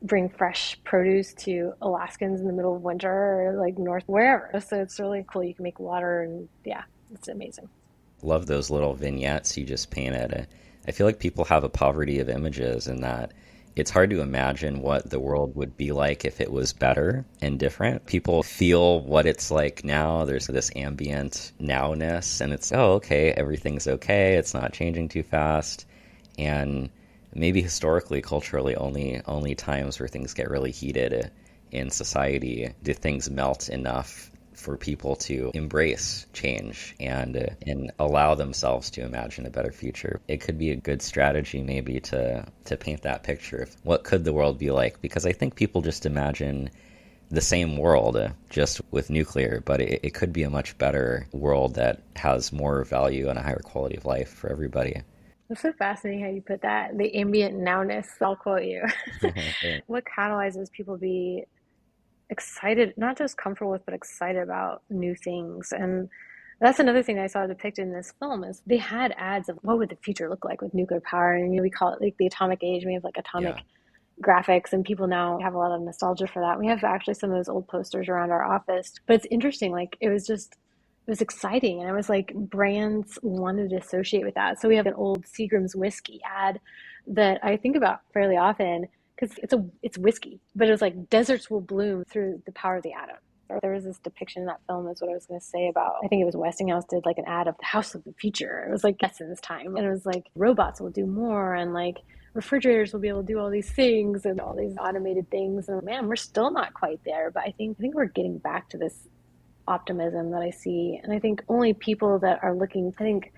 bring fresh produce to Alaskans in the middle of winter or like north wherever. So it's really cool. You can make water and yeah, it's amazing. Love those little vignettes you just painted. I feel like people have a poverty of images in that it's hard to imagine what the world would be like if it was better and different. People feel what it's like now. There's this ambient nowness, and it's, oh, okay, everything's okay. It's not changing too fast. And maybe historically, culturally, only times where things get really heated in society do things melt enough for people to embrace change and allow themselves to imagine a better future. It could be a good strategy maybe to paint that picture of what could the world be like, because I think people just imagine the same world just with nuclear, but it could be a much better world that has more value and a higher quality of life for everybody. That's so fascinating how you put that. The ambient nowness, I'll quote you. What catalyzes people to be excited, not just comfortable with, but excited about new things? And that's another thing I saw depicted in this film is they had ads of what would the future look like with nuclear power. And we call it like the atomic age. We have like atomic graphics, and people now have a lot of nostalgia for that. We have actually some of those old posters around our office. But it's interesting, like it was exciting, and I was like, brands wanted to associate with that. So we have an old Seagram's whiskey ad that I think about fairly often because it's whiskey, but it was like deserts will bloom through the power of the atom. There was this depiction in that film, is what I was going to say about, I think it was Westinghouse did like an ad of the house of the future. It was like Essence time, and it was like robots will do more, and like refrigerators will be able to do all these things and all these automated things. And man, we're still not quite there, but I think we're getting back to this optimism that I see. And I think only people that are looking, I think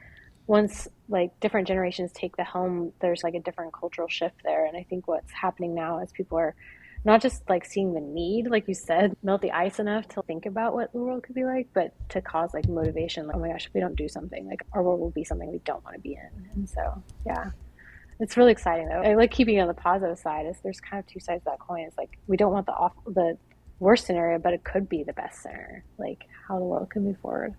once like different generations take the helm, there's like a different cultural shift there. And I think what's happening now is people are not just like seeing the need, like you said, melt the ice enough to think about what the world could be like, but to cause like motivation. Like, oh my gosh, if we don't do something, like our world will be something we don't want to be in. And so, yeah, it's really exciting though. I like keeping it on the positive side. Is there's kind of two sides of that coin. It's like we don't want the worst scenario, but it could be the best scenario, like how the world could move forward.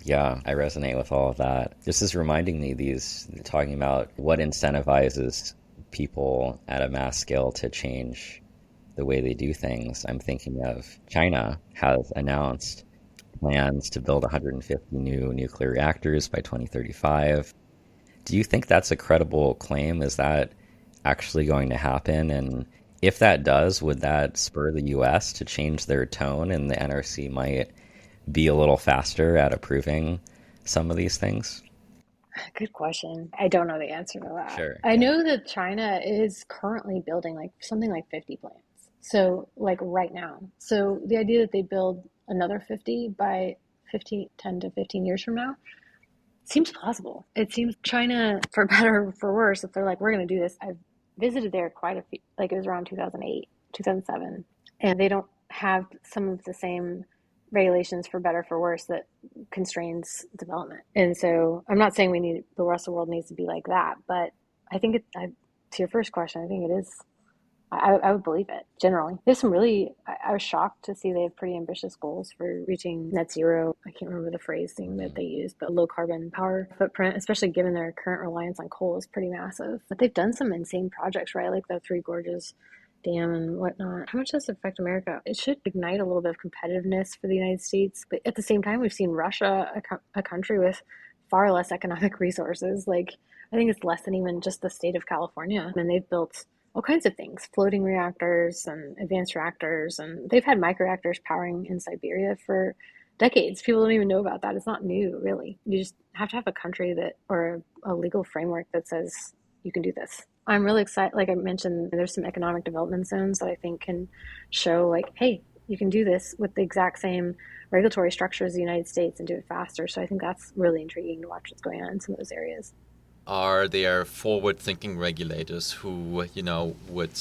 Yeah, I resonate with all of that. This is reminding me, these talking about what incentivizes people at a mass scale to change the way they do things. I'm thinking of China has announced plans to build 150 new nuclear reactors by 2035. Do you think that's a credible claim? Is that actually going to happen? And if that does, would that spur the US to change their tone, and the NRC might be a little faster at approving some of these things? Good question. I don't know the answer to that. Sure. I know that China is currently building like something like 50 plants. So like right now. So the idea that they build another 50 by 10 to 15 years from now seems plausible. It seems China, for better or for worse, if they're like, we're going to do this. I've visited there quite a few, like it was around 2008, 2007, and they don't have some of the same regulations, for better or for worse, that constrains development. And so I'm not saying the rest of the world needs to be like that, but I think to your first question, I think it is. I would believe it generally. There's some really, I was shocked to see they have pretty ambitious goals for reaching net zero. I can't remember the phrasing that they used, but low carbon power footprint, especially given their current reliance on coal, is pretty massive. But they've done some insane projects, right? Like the Three Gorges Dam and whatnot. How much does it affect America? It should ignite a little bit of competitiveness for the United States. But at the same time, we've seen Russia, a country with far less economic resources. Like, I think it's less than even just the state of California. And they've built all kinds of things, floating reactors and advanced reactors. And they've had microreactors powering in Siberia for decades. People don't even know about that. It's not new, really. You just have to have a country or a legal framework that says you can do this. I'm really excited. Like I mentioned, there's some economic development zones that I think can show like, hey, you can do this with the exact same regulatory structure as the United States and do it faster. So I think that's really intriguing to watch what's going on in some of those areas. Are there forward-thinking regulators who, would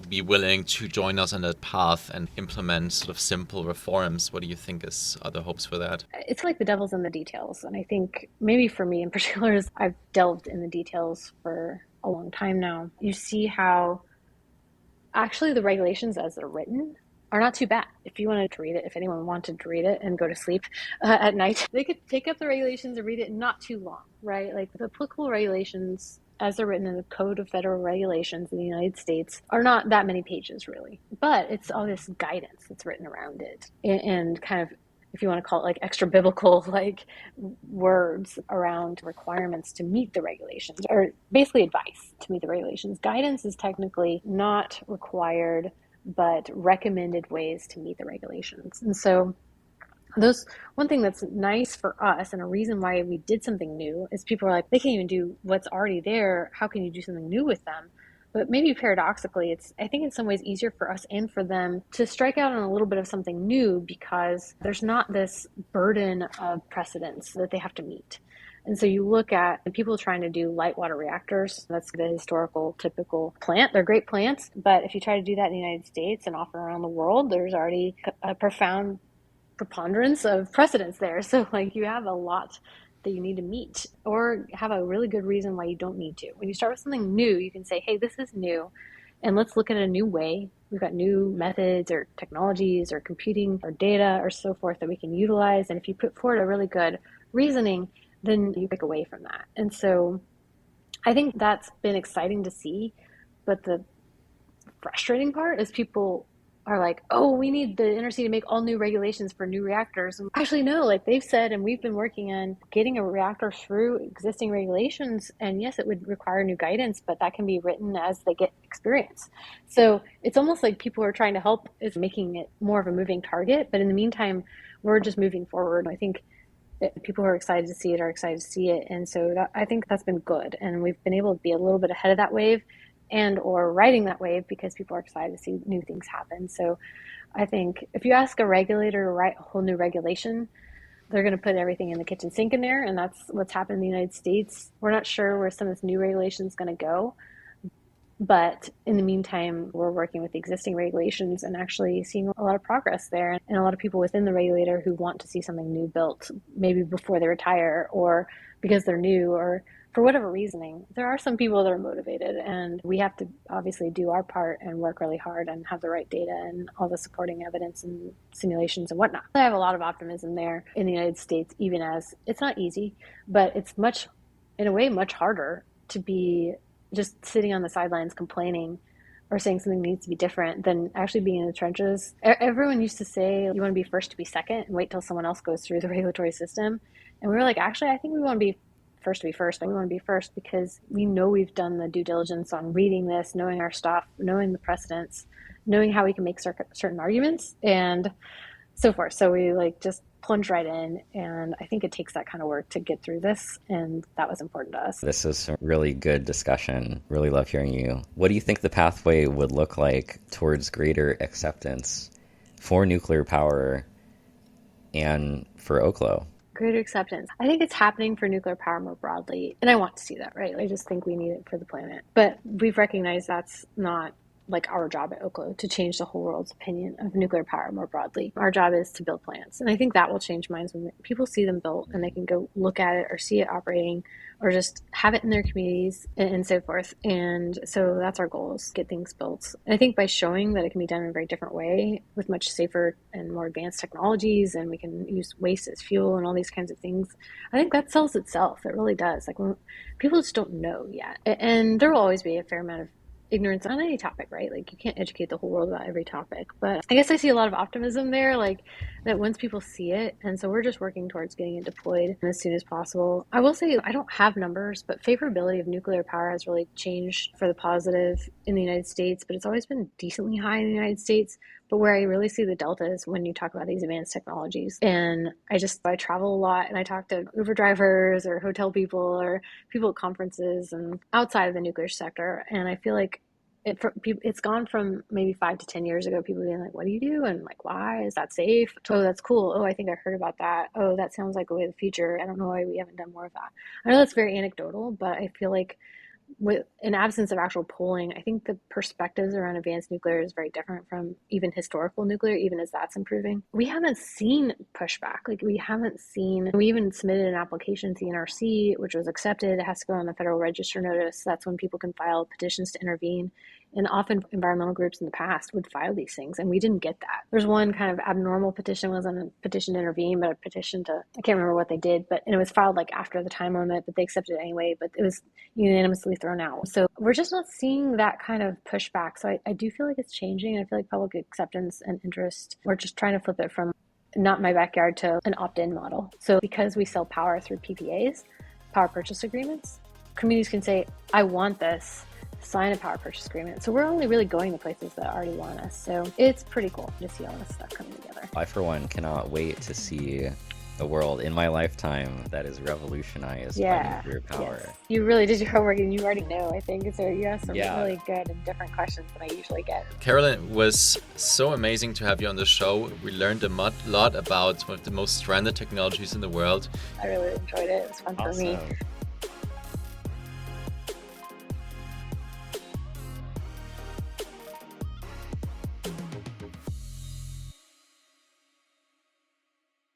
be willing to join us on that path and implement sort of simple reforms? What do you think are the hopes for that? It's like the devil's in the details. And I think maybe for me in particular, is I've delved in the details for a long time now. You see how actually the regulations as they're written are not too bad. If you wanted to read it, if anyone wanted to read it and go to sleep at night, they could pick up the regulations and read it in not too long, right? Like the applicable regulations as they're written in the Code of Federal Regulations in the United States, are not that many pages really, but it's all this guidance that's written around it, and kind of, if you want to call it like extra biblical, like words around requirements to meet the regulations, or basically advice to meet the regulations. Guidance is technically not required, but recommended ways to meet the regulations. And so those, one thing that's nice for us and a reason why we did something new is people are like, they can't even do what's already there. How can you do something new with them? But maybe paradoxically, it's, I think in some ways easier for us and for them to strike out on a little bit of something new because there's not this burden of precedents that they have to meet. And so you look at people trying to do light water reactors. That's the historical, typical plant. They're great plants, but if you try to do that in the United States and often around the world, there's already a profound preponderance of precedents there. So like you have a lot that you need to meet, or have a really good reason why you don't need to. When you start with something new, you can say, hey, this is new, and let's look at a new way. We've got new methods or technologies or computing or data or so forth that we can utilize. And if you put forward a really good reasoning, then you pick away from that. And so I think that's been exciting to see. But the frustrating part is people are like, oh, we need the NRC to make all new regulations for new reactors. And actually, no, like they've said, and we've been working on getting a reactor through existing regulations. And yes, it would require new guidance, but that can be written as they get experience. So it's almost like people are trying to help is making it more of a moving target. But in the meantime, we're just moving forward. I think people who are excited to see it are excited to see it. And so I think that's been good. And we've been able to be a little bit ahead of that wave and or riding that wave because people are excited to see new things happen. So I think if you ask a regulator to write a whole new regulation, they're going to put everything in the kitchen sink in there. And that's what's happened in the United States. We're not sure where some of this new regulation is going to go. But in the meantime, we're working with the existing regulations and actually seeing a lot of progress there, and a lot of people within the regulator who want to see something new built, maybe before they retire or because they're new or for whatever reasoning. There are some people that are motivated, and we have to obviously do our part and work really hard and have the right data and all the supporting evidence and simulations and whatnot. I have a lot of optimism there in the United States, even as it's not easy, but it's much, in a way, much harder to be just sitting on the sidelines complaining or saying something needs to be different than actually being in the trenches. Everyone used to say you want to be first to be second and wait till someone else goes through the regulatory system. And we were like, actually, I think we want to be first to be first. We want to be first because we know we've done the due diligence on reading this, knowing our stuff, knowing the precedents, knowing how we can make certain arguments and so forth. So we like just plunge right in, and I think it takes that kind of work to get through this, and that was important to us. This is a really good discussion. Really love hearing you. What do you think the pathway would look like towards greater acceptance for nuclear power and for Oklo? Greater acceptance. I think it's happening for nuclear power more broadly, and I want to see that, right? I just think we need it for the planet. But we've recognized that's not like our job at Oklo to change the whole world's opinion of nuclear power more broadly. Our job is to build plants. And I think that will change minds when people see them built and they can go look at it or see it operating or just have it in their communities and so forth. And so that's our goal, is get things built. And I think by showing that it can be done in a very different way with much safer and more advanced technologies, and we can use waste as fuel and all these kinds of things, I think that sells itself. It really does. Like when people just don't know yet. And there will always be a fair amount of ignorance on any topic, right? Like you can't educate the whole world about every topic, but I guess I see a lot of optimism there, like that once people see it. And so we're just working towards getting it deployed as soon as possible. I will say I don't have numbers, but favorability of nuclear power has really changed for the positive in the United States, but it's always been decently high in the United States. But where I really see the delta is when you talk about these advanced technologies. And I travel a lot and I talk to Uber drivers or hotel people or people at conferences and outside of the nuclear sector. And I feel like it's gone from maybe 5 to 10 years ago, people being like, what do you do? And like, why? Is that safe? Oh, that's cool. Oh, I think I heard about that. Oh, that sounds like a way of the future. I don't know why we haven't done more of that. I know that's very anecdotal, but I feel like with an absence of actual polling, I think the perspectives around advanced nuclear is very different from even historical nuclear, even as that's improving. We haven't seen pushback. We even submitted an application to the NRC, which was accepted. It has to go on the Federal Register notice. That's when people can file petitions to intervene. And often environmental groups in the past would file these things, and we didn't get that. There's one kind of abnormal petition, wasn't a petition to intervene, but a petition to, I can't remember what they did, and it was filed like after the time limit, but they accepted it anyway, but it was unanimously thrown out. So we're just not seeing that kind of pushback. So I do feel like it's changing. I feel like public acceptance and interest, we're just trying to flip it from not my backyard to an opt-in model. So because we sell power through PPAs, power purchase agreements, communities can say, I want this, sign a power purchase agreement. So we're only really going to places that already want us. So it's pretty cool to see all this stuff coming together. I, for one, cannot wait to see a world in my lifetime that is revolutionized by nuclear power. Yes. You really did your homework and you already know, I think. So you asked some really good and different questions than I usually get. Caroline, it was so amazing to have you on the show. We learned a lot about one of the most stranded technologies in the world. I really enjoyed it. It was fun for me.